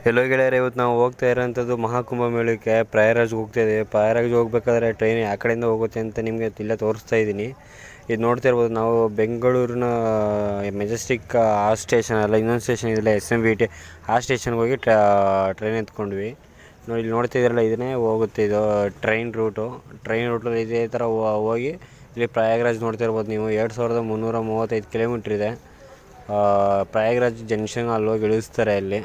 ಎಲ್ಲೋ ಗೆಳೆಯರೆ, ಇವತ್ತು ನಾವು ಹೋಗ್ತಾ ಇರೋಂಥದ್ದು ಮಹಾಕುಂಭ ಮೇಳಕ್ಕೆ ಪ್ರಯಾಗ್ರಾಜ್ಗೆ ಹೋಗ್ತಾ ಇದ್ದೀವಿ. ಪ್ರಯಾಗ್ರಾಜ್ಗೆ ಹೋಗ್ಬೇಕಾದ್ರೆ ಟ್ರೈನ್ ಯಾವ ಕಡೆಯಿಂದ ಹೋಗುತ್ತೆ ಅಂತ ನಿಮಗೆ ಇಲ್ಲೇ ತೋರಿಸ್ತಾ ಇದ್ದೀನಿ. ಇದು ನೋಡ್ತಾ ಇರ್ಬೋದು. ನಾವು ಬೆಂಗಳೂರಿನ ಮೆಜೆಸ್ಟಿಕ್ ಆ ಸ್ಟೇಷನ್ ಅಲ್ಲ, ಇನ್ನೊಂದು ಸ್ಟೇಷನ್ ಇದೆಲ್ಲ SMVT, ಆ ಸ್ಟೇಷನ್ಗೆ ಹೋಗಿ ಟ್ರೈನ್ ಎತ್ಕೊಂಡ್ವಿ. ಇಲ್ಲಿ ನೋಡ್ತಾ ಇದ್ದೀರಲ್ಲ, ಇದನ್ನೇ ಹೋಗುತ್ತೆ. ಇದು ಟ್ರೈನ್ ರೂಟಲ್ಲಿ ಇದೇ ಥರ ಹೋಗಿ ಇಲ್ಲಿ ಪ್ರಯಾಗ್ರಾಜ್ ನೋಡ್ತಾ ಇರ್ಬೋದು ನೀವು. 2335 ಕಿಲೋಮೀಟ್ರ್ ಇದೆ. ಪ್ರಯಾಗ್ರಾಜ್ ಜಂಕ್ಷನ್ ಅಲ್ಲಿ ಹೋಗಿ ಇಳಿಸ್ತಾರೆ. ಅಲ್ಲಿ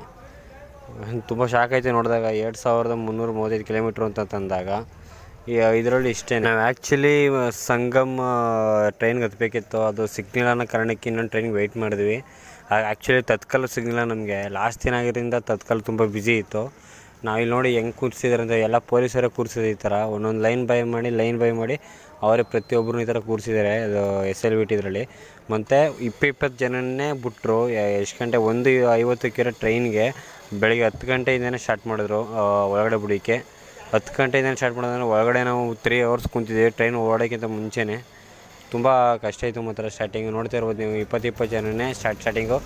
ತುಂಬ ಶಾಕ್ ಆಯಿತು ನೋಡಿದಾಗ, 2335 ಕಿಲೋಮೀಟ್ರ್ ಅಂತ ತಂದಾಗ. ಇದರಲ್ಲಿ ಇಷ್ಟೇ, ನಾವು ಆ್ಯಕ್ಚುಲಿ ಸಂಗಮ್ ಟ್ರೈನ್ಗೆ ಹತ್ತಬೇಕಿತ್ತು. ಅದು ಸಿಗ್ನಲ್ ಅನ್ನೋ ಕಾರಣಕ್ಕೆ ಇನ್ನೊಂದು ಟ್ರೈನ್ಗೆ ವೆಯ್ಟ್ ಮಾಡಿದ್ವಿ. ಆ್ಯಕ್ಚುಲಿ ತತ್ಕಾಲ ಸಿಗ್ನಲ್ಲ ನಮಗೆ. ಲಾಸ್ಟ್ ದಿನ ಆಗಿದ್ದರಿಂದ ತತ್ಕಾಲ ತುಂಬ ಬ್ಯುಸಿ ಇತ್ತು. ನಾವಿಲ್ಲಿ ನೋಡಿ ಹೆಂಗೆ ಕೂರಿಸಿದಾರೆ ಅಂತ, ಎಲ್ಲ ಪೊಲೀಸರೇ ಕೂರಿಸಿದ ಈ ಥರ ಒಂದೊಂದು ಲೈನ್ ಬೈ ಮಾಡಿ ಅವರೇ ಪ್ರತಿಯೊಬ್ಬರು ಈ ಥರ ಕೂರಿಸಿದ್ದಾರೆ. ಅದು SLVT ಇದರಲ್ಲಿ. ಮತ್ತು 20 ಜನನ್ನೇ ಬಿಟ್ಟರು. ಎಷ್ಟು ಗಂಟೆ 1:50 ಟ್ರೈನ್ಗೆ ಬೆಳಗ್ಗೆ 10 ಗಂಟೆಯಿಂದನೇ ಸ್ಟಾರ್ಟ್ ಮಾಡಿದ್ರು ಒಳಗಡೆ ಬಿಡೋಕ್ಕೆ. 10 ಗಂಟೆಯಿಂದನೇ ಸ್ಟಾರ್ಟ್ ಮಾಡೋದಂದ್ರೆ ಒಳಗಡೆ ನಾವು 3 ಅವರ್ಸ್ ಕುಂತಿದ್ದೀವಿ ಟ್ರೈನ್ ಓಡೋಕ್ಕಿಂತ ಮುಂಚೆನೇ. ತುಂಬ ಕಷ್ಟ ಇತ್ತು ಮಾತ್ರ ಸ್ಟಾರ್ಟಿಂಗ್. ನೋಡ್ತಾ ಇರ್ಬೋದು ನೀವು, 20 ಜನನೇ ಸ್ಟಾರ್ಟಿಂಗು.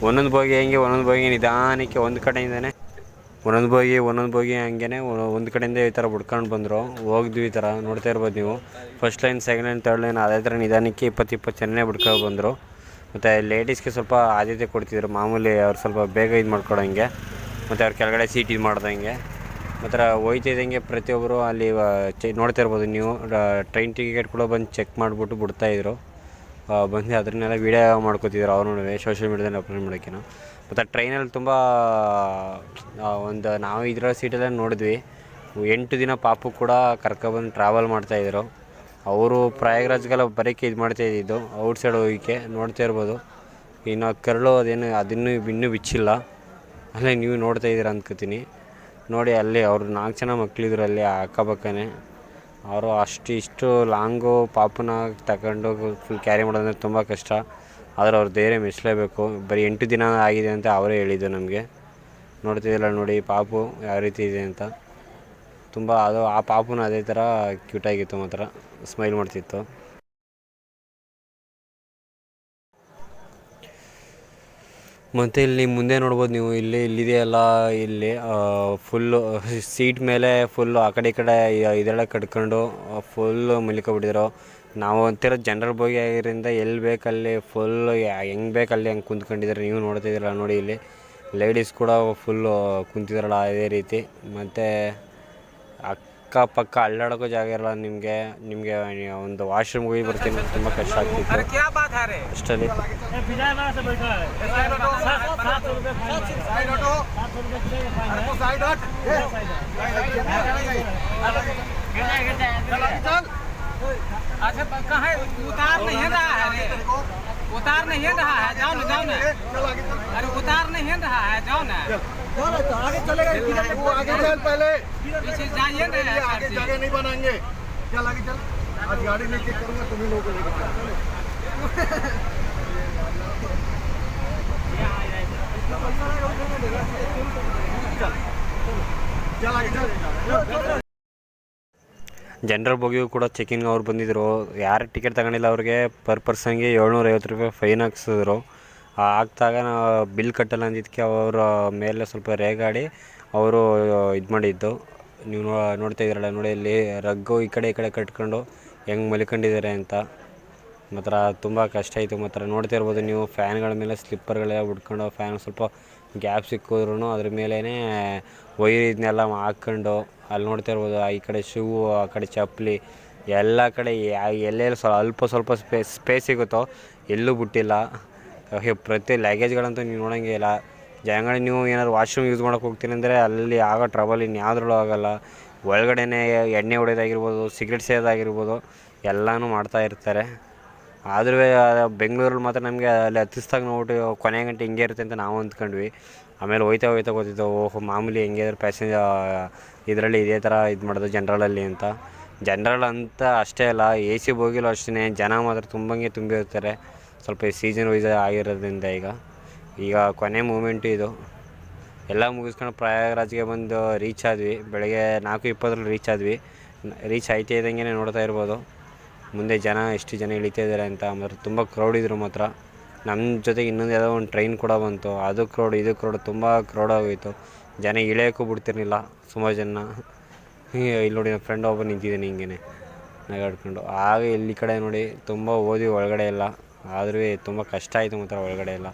ಒಂದೊಂದು ಬೋಗಿ ನಿಧಾನಕ್ಕೆ ಒಂದು ಕಡೆಯಿಂದನೇ ಒಂದೊಂದು ಬೋಗಿ ಹಂಗೆ ಒಂದು ಕಡೆಯಿಂದ ಈ ಥರ ಬಿಡ್ಕೊಂಡು ಬಂದರು. ಹೋಗಿದ್ವಿ ಈ ಥರ ನೋಡ್ತಾ ಇರ್ಬೋದು ನೀವು. First line, second line, third line ಅದೇ ಥರ ನಿಧಾನಕ್ಕೆ 20 ಜನನೇ ಬಿಡ್ಕೊಂಡು ಬಂದರು. ಮತ್ತು ಲೇಡೀಸ್ಗೆ ಸ್ವಲ್ಪ ಆದ್ಯತೆ ಕೊಡ್ತಿದ್ರು. ಮಾಮೂಲಿ ಅವ್ರು ಸ್ವಲ್ಪ ಬೇಗ ಇದು ಮಾಡ್ಕೊಡೋಂಗೆ, ಮತ್ತು ಅವ್ರ ಕೆಳಗಡೆ ಸೀಟ್ ಇದು ಮಾಡ್ದಂಗೆ. ಮತ್ತು ಹೋಯ್ತಿದ್ದಂಗೆ ಪ್ರತಿಯೊಬ್ಬರು ಅಲ್ಲಿ ನೋಡ್ತಾ ಇರ್ಬೋದು ನೀವು, ಟ್ರೈನ್ ಟಿಕೆಟ್ ಕೂಡ ಬಂದು ಚೆಕ್ ಮಾಡಿಬಿಟ್ಟು ಬಿಡ್ತಾಯಿದ್ರು. ಬಂದು ಅದನ್ನೆಲ್ಲ ವೀಡಿಯೋ ಮಾಡ್ಕೋತಿದ್ರು ಅವ್ರ ನಡುವೆ, ಸೋಷಿಯಲ್ ಮೀಡ್ಯಾದಲ್ಲಿ ಅಪ್ಲೋಡ್ ಮಾಡೋಕ್ಕೇನು. ಮತ್ತು ಟ್ರೈನಲ್ಲಿ ತುಂಬ ನಾವು ಇದರ ಸೀಟೆಲ್ಲ ನೋಡಿದ್ವಿ. 8 ದಿನ ಪಾಪು ಕೂಡ ಕರ್ಕೊಬಂದು ಟ್ರಾವೆಲ್ ಮಾಡ್ತಾಯಿದ್ರು. ಅವರು ಪ್ರಯಾಗ್ರಾಜ್ಗೆಲ್ಲ ಬರೋಕ್ಕೆ ಇದು ಮಾಡ್ತಾಯಿದ್ದು, ಔಟ್ ಸೈಡ್ ಹೋಗೋಕ್ಕೆ. ನೋಡ್ತಾ ಇರ್ಬೋದು. ಇನ್ನು ಕರಳು ಇನ್ನೂ ಬಿಚ್ಚಿಲ್ಲ. ಅಲ್ಲೇ ನೀವು ನೋಡ್ತಾ ಇದ್ದೀರ ಅಂದ್ಕೋತೀನಿ. ನೋಡಿ ಅಲ್ಲಿ ಅವರು 4 ಜನ ಮಕ್ಕಳಿದ್ರು ಅಲ್ಲಿ ಅಕ್ಕಪಕ್ಕನೇ. ಅವರು ಇಷ್ಟು ಲಾಂಗು ಪಾಪುನ ತಗೊಂಡು ಫುಲ್ ಕ್ಯಾರಿ ಮಾಡೋದಂದರೆ ತುಂಬ ಕಷ್ಟ. ಆದರೆ ಅವ್ರು ಧೈರ್ಯ ಮೆಚ್ಚಲೇಬೇಕು. ಬರೀ 8 ದಿನ ಆಗಿದೆ ಅಂತ ಅವರೇ ಹೇಳಿದ್ದು ನಮಗೆ. ನೋಡ್ತಿದ್ದಿಲ್ಲ ನೋಡಿ ಪಾಪು ಯಾವ ರೀತಿ ಇದೆ ಅಂತ. ತುಂಬ ಆ ಪಾಪುನ ಅದೇ ಥರ ಕ್ಯೂಟಾಗಿತ್ತು, ಮಾತ್ರ ಸ್ಮೈಲ್ ಮಾಡ್ತಿತ್ತು. ಮತ್ತು ಇಲ್ಲಿ ಮುಂದೆ ನೋಡ್ಬೋದು ನೀವು, ಇಲ್ಲಿದೆಯಲ್ಲ, ಇಲ್ಲಿ ಫುಲ್ಲು ಸೀಟ್ ಮೇಲೆ ಫುಲ್ಲು ಆ ಕಡೆ ಈ ಕಡೆ ಇದೆಲ್ಲ ಕಟ್ಕೊಂಡು ಫುಲ್ಲು ಮಲ್ಕೊಬಿಟ್ಟಿದ್ರು. ನಾವು ಅಂತಿರೋ ಜನರಲ್ ಬೋಗಿ ಆಗಿರೋದ್ರಿಂದ ಎಲ್ಲಿ ಬೇಕಲ್ಲಿ ಫುಲ್ಲು ಹೆಂಗೆ ಬೇಕಲ್ಲಿ ಹಂಗೆ ಕುಂತ್ಕೊಂಡಿದ್ದಾರೆ. ನೀವು ನೋಡ್ತಿದ್ದೀರಲ್ಲ ನೋಡಿ, ಇಲ್ಲಿ ಲೇಡೀಸ್ ಕೂಡ ಫುಲ್ಲು ಕುಂತಿದ್ದಾರಲ್ಲ ಅದೇ ರೀತಿ. ಮತ್ತು ಅಕ್ಕಪಕ್ಕ ಅಲ್ಲಾಡೋಕ್ಕೂ ಜಾಗ ಇರಲ್ಲ ನಿಮಗೆ. ಒಂದು ವಾಶ್ರೂಮ್ಗೆ ಹೋಗಿ ಬರ್ತೀನಿ, ತುಂಬ ಕಷ್ಟ ಆಗ್ತಿತ್ತು ಅಷ್ಟರಲ್ಲಿ. अच्छा कहाँ उतार नहीं रहा है, उतार नहीं रहा है, जाओ ना। अरे उतार नहीं रहा है, जाओ ना। आगे चलेगा, वो आगे चल, पहले पीछे जाइए ना, आगे जगह नहीं बनाएंगे। चल आगे चल, आज गाड़ी नहीं चेक करूँगा, तुम्हें लोगों को लेकर चल आगे चल। ಜನರಲ್ ಬೋಗಿಯೂ ಕೂಡ ಚೆಕಿಂಗ್ ಅವ್ರು ಬಂದಿದ್ದರು. ಯಾರು ಟಿಕೆಟ್ ತಗೊಂಡಿಲ್ಲ ಅವ್ರಿಗೆ ಪರ್ ಪರ್ಸನ್ಗೆ 750 ರೂಪಾಯಿ ಫೈನ್ ಹಾಕ್ಸಿದ್ರು. ಹಾಕ್ದಾಗ ನಾವು ಬಿಲ್ ಕಟ್ಟಲ್ಲ ಅಂದಿದ್ದಕ್ಕೆ ಅವರ ಮೇಲೆ ಸ್ವಲ್ಪ ರೇಗಾಡಿ ಅವರು ಇದು ಮಾಡಿದ್ದು. ನೀವು ನೋಡ್ತಾ ಇದ್ದೀರಲ್ಲ ನೋಡಿ, ಇಲ್ಲಿ ರಗ್ಗು ಈ ಕಡೆ ಕಟ್ಕೊಂಡು ಹೆಂಗೆ ಮಲ್ಕೊಂಡಿದ್ದಾರೆ ಅಂತ. ಮಾತ್ರ ತುಂಬ ಕಷ್ಟ ಆಯಿತು. ಮಾತ್ರ ನೋಡ್ತಾ ಇರ್ಬೋದು ನೀವು, ಫ್ಯಾನ್ಗಳ ಮೇಲೆ ಸ್ಲಿಪ್ಪರ್ಗಳೆಲ್ಲ ಬಿಡ್ಕೊಂಡು, ಫ್ಯಾನ್ ಸ್ವಲ್ಪ ಗ್ಯಾಪ್ ಸಿಕ್ಕಿದ್ರು ಅದ್ರ ಮೇಲೇ ವೈರ್ ಇದನ್ನೆಲ್ಲ ಹಾಕ್ಕೊಂಡು ಅಲ್ಲಿ ನೋಡ್ತಾ ಇರ್ಬೋದು. ಈ ಕಡೆ ಶೂ, ಆ ಕಡೆ ಚಪ್ಪಲಿ, ಎಲ್ಲ ಕಡೆ ಎಲ್ಲೆಲ್ಲಿ ಸ್ವಲ್ಪ ಸ್ಪೇಸ್ ಸಿಗುತ್ತೋ ಎಲ್ಲೂ ಬಿಟ್ಟಿಲ್ಲ. ಪ್ರತಿ ಲಗೇಜ್ಗಳಂತೂ ನೀವು ನೋಡೋಂಗೆ ಇಲ್ಲ. ಜನಗಳು ನೀವು ಏನಾದ್ರು ವಾಶ್ರೂಮ್ ಯೂಸ್ ಮಾಡೋಕ್ಕೆ ಹೋಗ್ತೀನಿ ಅಂದರೆ ಅಲ್ಲಿ ಆಗೋ ಟ್ರಬಲ್ ಇನ್ಯಾವುದ್ರಲ್ಲೂ ಆಗೋಲ್ಲ. ಒಳಗಡೆನೇ ಎಣ್ಣೆ ಹೊಡೆಯೋದಾಗಿರ್ಬೋದು, ಸಿಗರೇಟ್ ಸೇದೋದಾಗಿರ್ಬೋದು, ಎಲ್ಲನೂ ಮಾಡ್ತಾ ಇರ್ತಾರೆ. ಆದ್ರೂ ಬೆಂಗಳೂರಲ್ಲಿ ಮಾತ್ರ ನಮಗೆ ಅಲ್ಲಿ ಹತ್ತಿಸ್ದಾಗ ನೋಡ್ಬಿಟ್ಟು ಕೊನೆ ಗಂಟೆ ಹಿಂಗೆ ಇರುತ್ತೆ ಅಂತ ನಾವು ಅಂದ್ಕೊಂಡ್ವಿ. ಆಮೇಲೆ ಹೋಯ್ತಾ ಗೊತ್ತಿತ್ತು, ಓಹೋ ಮಾಮೂಲಿ ಹೆಂಗೆ ಇದ್ರೆ ಇದರಲ್ಲಿ ಇದೇ ಥರ ಇದು ಮಾಡೋದು ಜನರಲಲ್ಲಿ ಅಂತ. ಜನರಲ್ ಅಂತ ಅಷ್ಟೇ ಅಲ್ಲ, AC ಬೋಗಿಲೂ ಅಷ್ಟೇ ಜನ ಮಾತ್ರ ತುಂಬಿರ್ತಾರೆ. ಸ್ವಲ್ಪ ಸೀಸನ್ ವೈಸ್ ಆಗಿರೋದ್ರಿಂದ ಈಗ ಕೊನೆ ಮೂಮೆಂಟು ಇದು. ಎಲ್ಲ ಮುಗಿಸ್ಕೊಂಡು ಪ್ರಯಾಗ್ರಾಜ್ಗೆ ಬಂದು ರೀಚ್ ಆದ್ವಿ. ಬೆಳಗ್ಗೆ 4:20 ರೀಚ್ ಆಯ್ತಾ ಇದ್ದಂಗೆ ನೋಡ್ತಾ ಇರ್ಬೋದು ಮುಂದೆ ಎಷ್ಟು ಜನ ಇಳಿತಾ ಇದ್ದಾರೆ ಅಂತ. ಮಾತ್ರ ತುಂಬ ಕ್ರೌಡ್ ಇದ್ರು ಮಾತ್ರ. ನಮ್ಮ ಜೊತೆಗೆ ಇನ್ನೊಂದು ಯಾವುದೋ ಒಂದು ಟ್ರೈನ್ ಕೂಡ ಬಂತು, ಅದು ಕ್ರೌಡ್ ಇದು ಕ್ರೌಡ್ ತುಂಬ ಕ್ರೌಡ್ ಆಗೋಯಿತು. ಜನ ಇಳಿಯೋಕ್ಕೂ ಬಿಡ್ತಿರ್ಲಿಲ್ಲ ಸುಮಾರು ಜನ. ಇಲ್ಲಿ ನೋಡಿ ನನ್ನ ಫ್ರೆಂಡ್ ಒಬ್ಬ ನಿಂತಿದ್ದೀನಿ ಹಿಂಗೇ ನಗಾಡ್ಕೊಂಡು. ಆಗ ಇಲ್ಲಿ ಕಡೆ ನೋಡಿ ತುಂಬ ಓದಿ ಒಳಗಡೆ ಎಲ್ಲ, ಆದ್ರೂ ತುಂಬ ಕಷ್ಟ ಆಯಿತು ಮಾತ್ರ ಒಳಗಡೆ ಎಲ್ಲ.